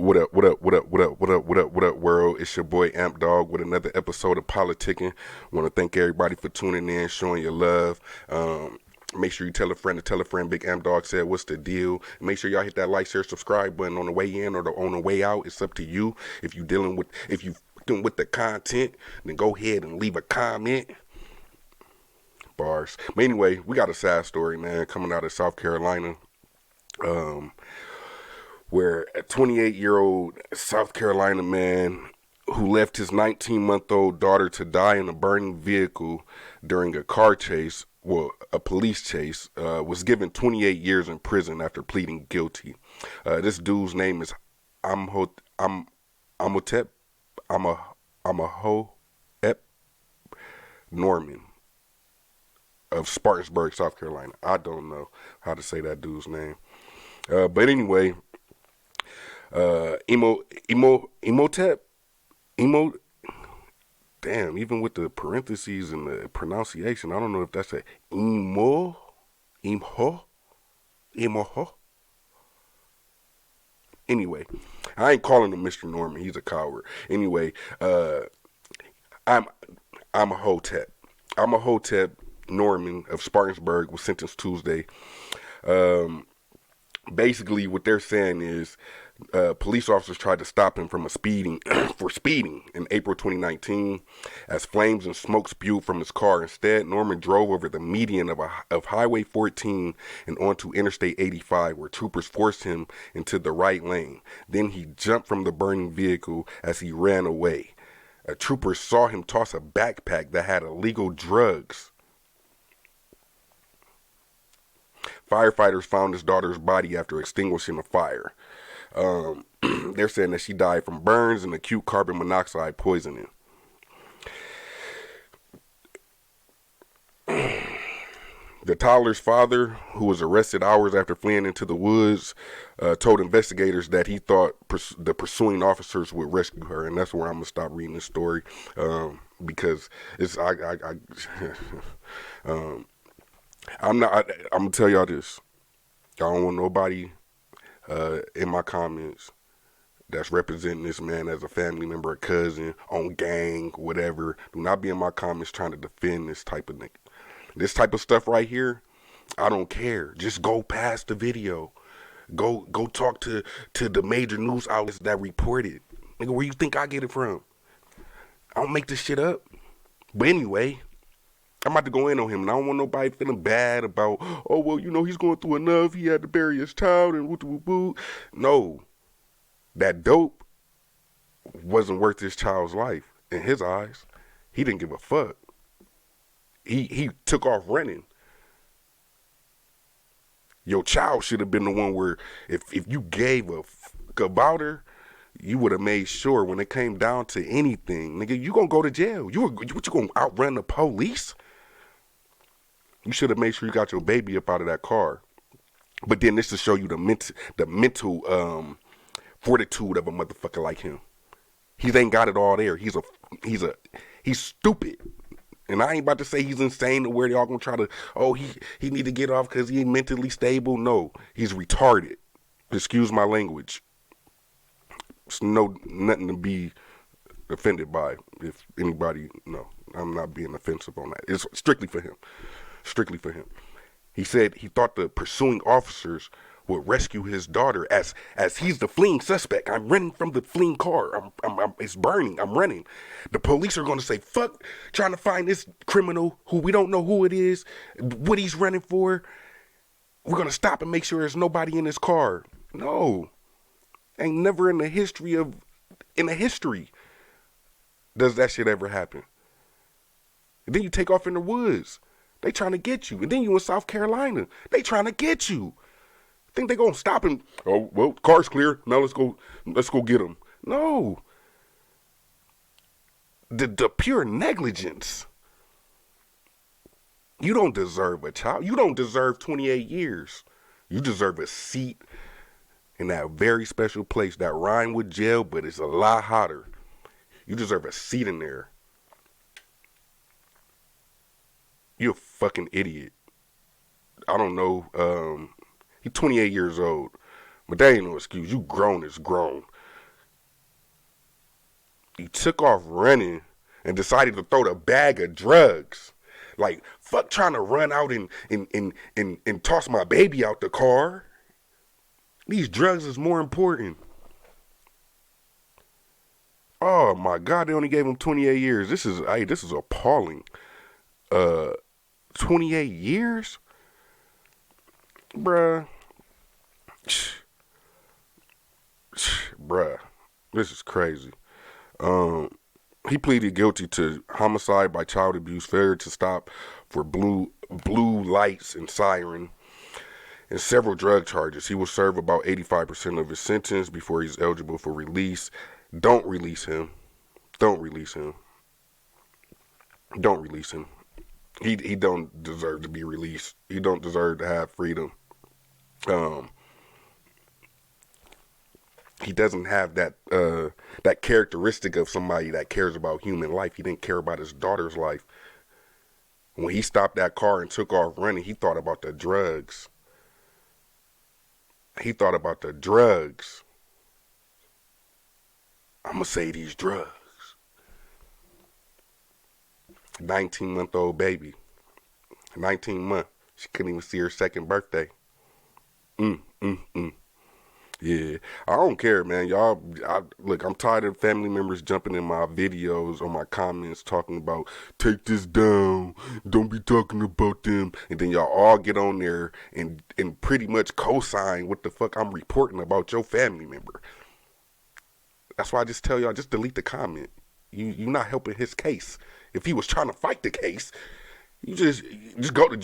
What up, what up, what up, what up, what up, what up, what up, world? It's your boy Amp Dog with another episode of Politickin. Want to thank everybody for tuning in, showing your love. Make sure you tell a friend to tell a friend. Big Amp Dog said, what's the deal? Make sure y'all hit that like, share, subscribe button on the way in or on the way out. It's up to you. If you fucking with the content, then go ahead and leave a comment. Bars. But anyway, we got a sad story, man, coming out of South Carolina. Um, where a 28-year-old South Carolina man who left his 19-month-old daughter to die in a burning vehicle during a car chase, well, a police chase, was given 28 years in prison after pleading guilty. This dude's name is Imhotep, Imhotep Norman of Spartanburg, South Carolina. I don't know how to say that dude's name. But anyway, Imhotep, emo. Damn, even with the parentheses and the pronunciation, I don't know if that's a imo. Anyway, I ain't calling him Mr. Norman. He's a coward. Anyway, I'm I'm a Hotep. I'm a Hotep Norman of Spartanburg was sentenced Tuesday. Um, Basically, what they're saying is police officers tried to stop him from a speeding for speeding in April 2019 as flames and smoke spewed from his car. Instead, Norman drove over the median of Highway 14 and onto Interstate 85, where troopers forced him into the right lane. Then he jumped from the burning vehicle as he ran away. A trooper saw him toss a backpack that had illegal drugs. Firefighters found his daughter's body after extinguishing a fire. They're saying that she died from burns and acute carbon monoxide poisoning. The toddler's father, who was arrested hours after fleeing into the woods, told investigators that he thought the pursuing officers would rescue her, and that's where I'm gonna stop reading this story because it's um, I'm gonna tell y'all this. I don't want nobody in my comments that's representing this man as a family member, a cousin, on gang, whatever. Do not be in my comments trying to defend this type of nigga. This type of stuff right here, I don't care. Just go past the video. Go talk to the major news outlets that report it. Nigga, where you think I get it from? I don't make this shit up. But anyway, I'm about to go in on him, and I don't want nobody feeling bad about, oh, well, he's going through enough. He had to bury his child and woo. No, that dope wasn't worth his child's life in his eyes. He didn't give a fuck. He took off running. Your child should have been the one where if you gave a fuck about her, you would have made sure when it came down to anything, nigga, you gonna go to jail. What you gonna outrun the police? You should have made sure you got your baby up out of that car. But then this to show you the mental fortitude of a motherfucker like him. He ain't got it all there. He's stupid. And I ain't about to say he's insane to where they all gonna try to, oh, he need to get off because he ain't mentally stable. No, he's retarded. Excuse my language. It's nothing to be offended by. If anybody, no, I'm not being offensive on that. It's strictly for him. Strictly for him. He said he thought the pursuing officers would rescue his daughter as he's the fleeing suspect. I'm running from the fleeing car. It's burning. I'm running. The police are going to say, fuck, trying to find this criminal who we don't know who it is, what he's running for. We're going to stop and make sure there's nobody in his car. No. Ain't never in the history does that shit ever happen. And then you take off in the woods. They trying to get you. And then you in South Carolina. They trying to get you. Think they gonna stop him? Oh, well, car's clear. Now let's go get him. No. The pure negligence. You don't deserve a child. You don't deserve 28 years. You deserve a seat in that very special place that rhyme with jail, but it's a lot hotter. You deserve a seat in there. You're a fucking idiot. I don't know. He's 28 years old. But that ain't no excuse. You grown is grown. He took off running and decided to throw the bag of drugs. Like, fuck trying to run out and toss my baby out the car. These drugs is more important. Oh my God, they only gave him 28 years. This is appalling. Uh 28 years? Bruh. Bruh. This is crazy. Um he pleaded guilty to homicide by child abuse, failure to stop for blue lights and siren, and several drug charges. He will serve about 85% of his sentence before he's eligible for release. Don't release him. Don't release him. Don't release him. He don't deserve to be released. He don't deserve to have freedom. Um, he doesn't have that characteristic of somebody that cares about human life. He didn't care about his daughter's life. When he stopped that car and took off running, he thought about the drugs. He thought about the drugs. I'm gonna say these drugs. 19-month-old baby. 19 months. She couldn't even see her second birthday. Mm, mm, mm. Yeah, I don't care, man. Look, I'm tired of family members jumping in my videos or my comments talking about, take this down, don't be talking about them. And then y'all all get on there and pretty much co-sign what the fuck I'm reporting about your family member. That's why I just tell y'all, just delete the comment. You're not helping his case. If he was trying to fight the case, you just go to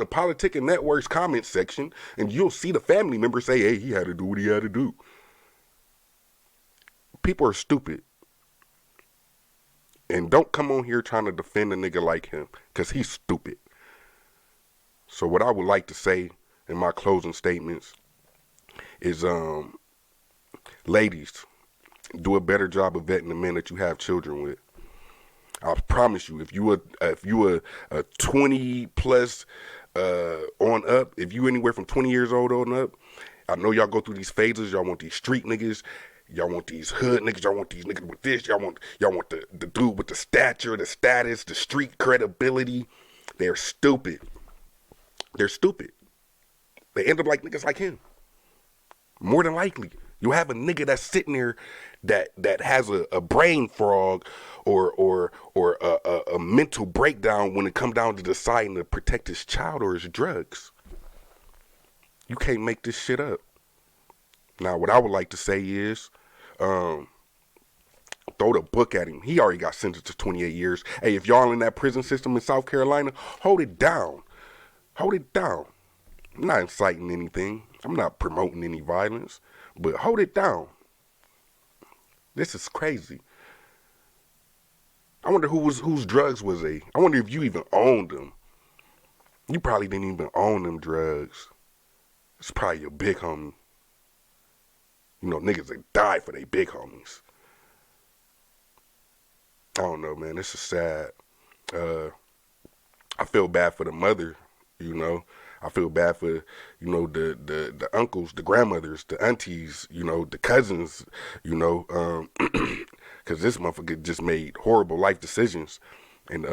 Politickin Network's comment section and you'll see the family member say, hey, he had to do what he had to do. People are stupid. And don't come on here trying to defend a nigga like him, because he's stupid. So what I would like to say in my closing statements is, ladies, do a better job of vetting the men that you have children with. I promise you, if you a 20 plus on up, if you anywhere from 20 years old on up, I know y'all go through these phases. Y'all want these street niggas, y'all want these hood niggas, y'all want these niggas with this, y'all want the dude with the stature, the status, the street credibility. They're stupid. They're stupid. They end up like niggas like him. More than likely. You have a nigga that's sitting there that has a brain frog or a mental breakdown when it comes down to deciding to protect his child or his drugs. You can't make this shit up. Now, what I would like to say is, throw the book at him. He already got sentenced to 28 years. Hey, if y'all in that prison system in South Carolina, hold it down. Hold it down. I'm not inciting anything. I'm not promoting any violence. But hold it down. This is crazy. I wonder whose drugs was they. I wonder if you even owned them. You probably didn't even own them drugs. It's probably your big homie. You know, niggas that die for their big homies. I don't know, man. This is sad. I feel bad for the mother, you know. I feel bad for, the uncles, the grandmothers, the aunties, the cousins, because this motherfucker just made horrible life decisions. And,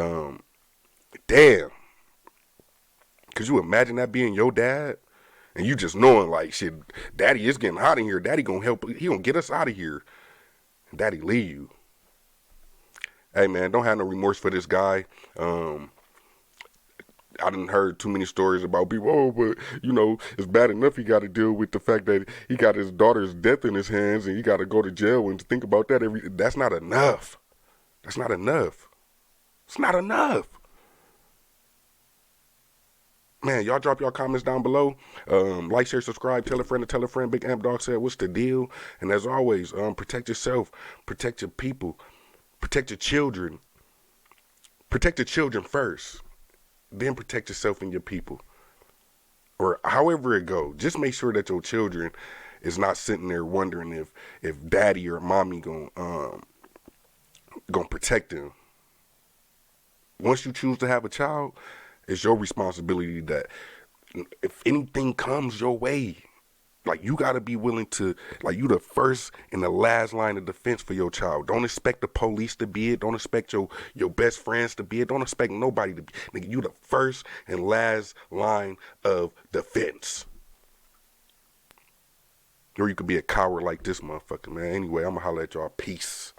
damn. Could you imagine that being your dad? And you just knowing, like, shit, daddy is getting hot in here. Daddy gonna help. He gonna get us out of here. And daddy leave you. Hey, man, don't have no remorse for this guy. I done heard too many stories about people, but, it's bad enough he got to deal with the fact that he got his daughter's death in his hands and he got to go to jail and think about that that's not enough. That's not enough. It's not enough. Man, y'all drop y'all comments down below. Like, share, subscribe, tell a friend to tell a friend. Big Amp Dog said, what's the deal? And as always, protect yourself, protect your people, protect your children. Protect your children first. Then protect yourself and your people. Or however it goes. Just make sure that your children is not sitting there wondering if daddy or mommy gonna protect them. Once you choose to have a child, it's your responsibility that if anything comes your way, Like, you gotta be willing to, like, you the first and the last line of defense for your child. Don't expect the police to be it. Don't expect your best friends to be it. Don't expect nobody to be. Nigga, you the first and last line of defense. Or you could be a coward like this motherfucker, man. Anyway, I'm gonna holler at y'all. Peace.